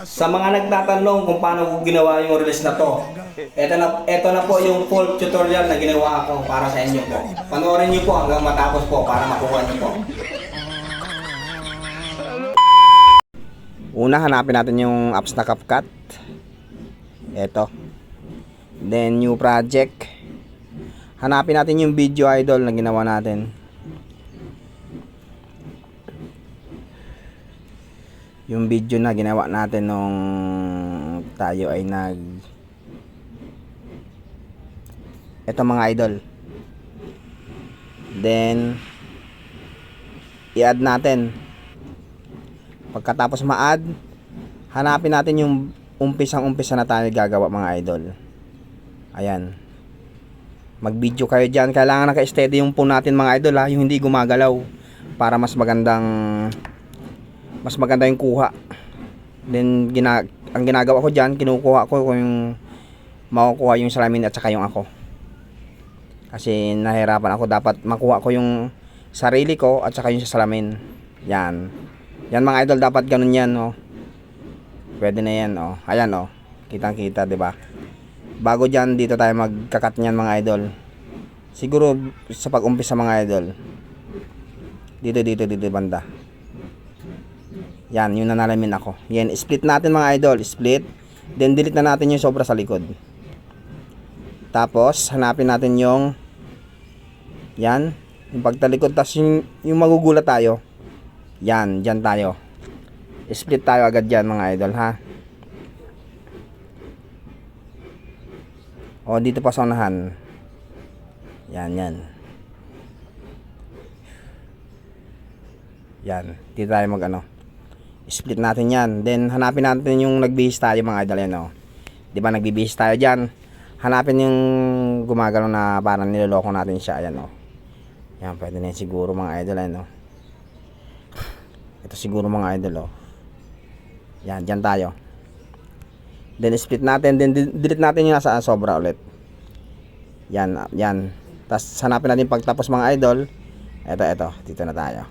Sa mga nagtatanong kung paano ko ginawa yung release na to, ito na po yung full tutorial na ginawa ko para sa inyo po. Panoorin niyo po hanggang matapos po para makuha niyo po. Una, hanapin natin yung apps na CapCut. Ito. Then, new project. Hanapin natin yung video idol na ginawa natin. Yung video na ginawa natin nung tayo ay ito mga idol. Then i-add natin. Pagkatapos ma-add, hanapin natin yung umpisa na tayo gagawa mga idol. Ayan. Mag-video kayo dyan. Kailangan naka-steady yung phone natin mga idol ha, yung hindi gumagalaw, para mas maganda yung kuha. Then ang ginagawa ko diyan, kinukuha ko yung makukuha yung salamin at saka yung ako. Kasi nahirapan ako, dapat makuha ko yung sarili ko at saka yung salamin. Yan. Yan mga idol, dapat ganun yan, oh. Pwede na yan, oh. Ayan, oh. Kitang-kita, 'di ba? Bago diyan, dito tayo magkakat niyan mga idol. Siguro sa pag-umpisa mga idol. Dito banda. Yan, yung nanalamin ako. Yan, split natin mga idol, split. Then delete na natin yung sobra sa likod. Tapos hanapin natin yung yan, yung pagtalikod, tapos yung magugulat tayo. Yan, dyan tayo. Split tayo agad dyan mga idol ha. O dito pa sa unahan. Yan. Yan, dito tayo split natin yan. Then hanapin natin yung nagbihis tayo mga idol yan, oh. 'Di ba nagbibihis tayo diyan? Hanapin yung gumagalaw na parang niloloko natin siya, ayan, oh. Yan, pwede na yan siguro mga idol, ayan, oh. Ito siguro mga idol, oh. Yan, diyan tayo. Then split natin, then delete natin yung nasa sobra ulit. Yan. Tapos hanapin natin pagtapos mga idol. Ito, dito na tayo.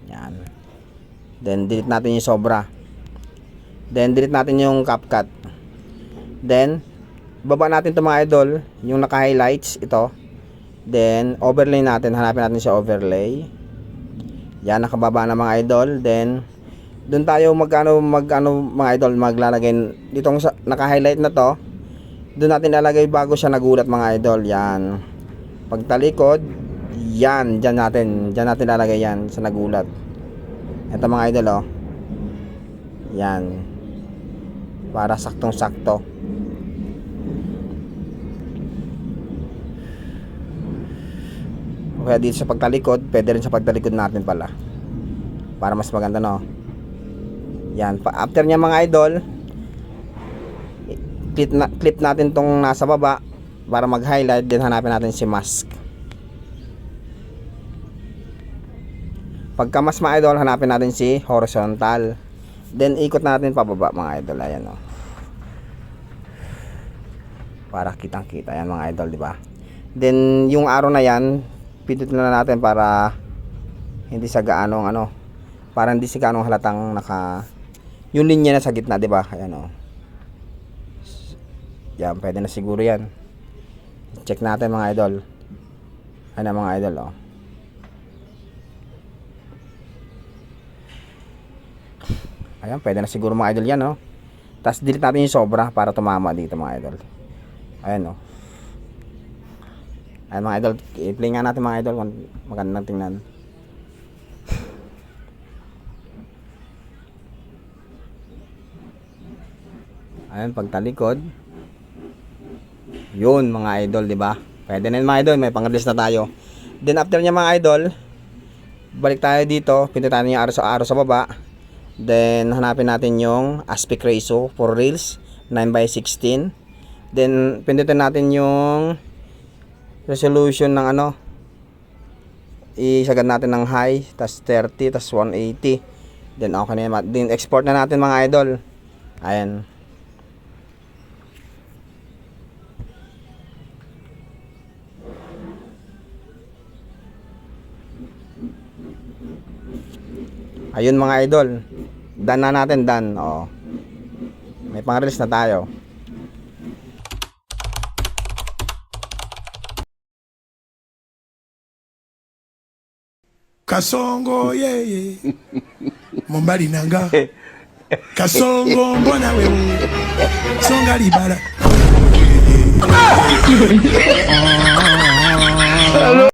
Yan. Then delete natin yung sobra. Then delete natin yung CapCut. Then baba natin ito mga idol, yung naka-highlights ito. Then overlay natin, hanapin natin sa overlay. Yan, nakababa na mga idol. Then doon tayo magano mga idol, maglalagay ditong naka-highlight na to. Doon natin lalagay bago siya nagulat mga idol. Yan. Pagtalikod, yan, diyan natin lalagay yan sa nagulat. Ito mga idol, oh. Yan. Para saktong-sakto. Kaya dito sa pagtalikod, pwede rin sa pagtalikod natin pala. Para mas maganda, no? Yan. After niya mga idol, clip natin tong nasa baba para mag-highlight. Then hanapin natin si mask. Pagka mas mga idol, hanapin natin si horizontal. Then ikot natin pababa mga idol, ayan, oh. Para kitang-kita yan mga idol, di ba? Then yung arrow na yan, pindutin na natin para hindi sa gaanong para hindi sa gaanong halatang yung linya na sa gitna, di ba? Ayan, oh. Yan, pwede na siguro yan. Check natin mga idol. Ayan mga idol, oh. Ayan, pwede na siguro mga idol yan, oh. Tapos delete natin yung sobra para tumama dito mga idol. Ayan, oh. Ayan mga idol, i-play nga natin mga idol kung magandang tingnan. Ayan, pagtalikod. Yun mga idol, di ba? Pwede na yun mga idol, may pang-release na tayo. Then after niya mga idol, balik tayo dito, pindutin natin yung arrow sa baba. Then hanapin natin yung aspect ratio for reels 9:16. Then pindutin natin yung resolution ng isagad natin ng high, tas 30, tas 180. Then okay na yan. Then export na natin mga idol. Ayan. Ayun mga idol. Done na natin, done. Oo. May pang-release na tayo. Kasongo yeye Mombali nanga Kasongo mbona wewe Songa libala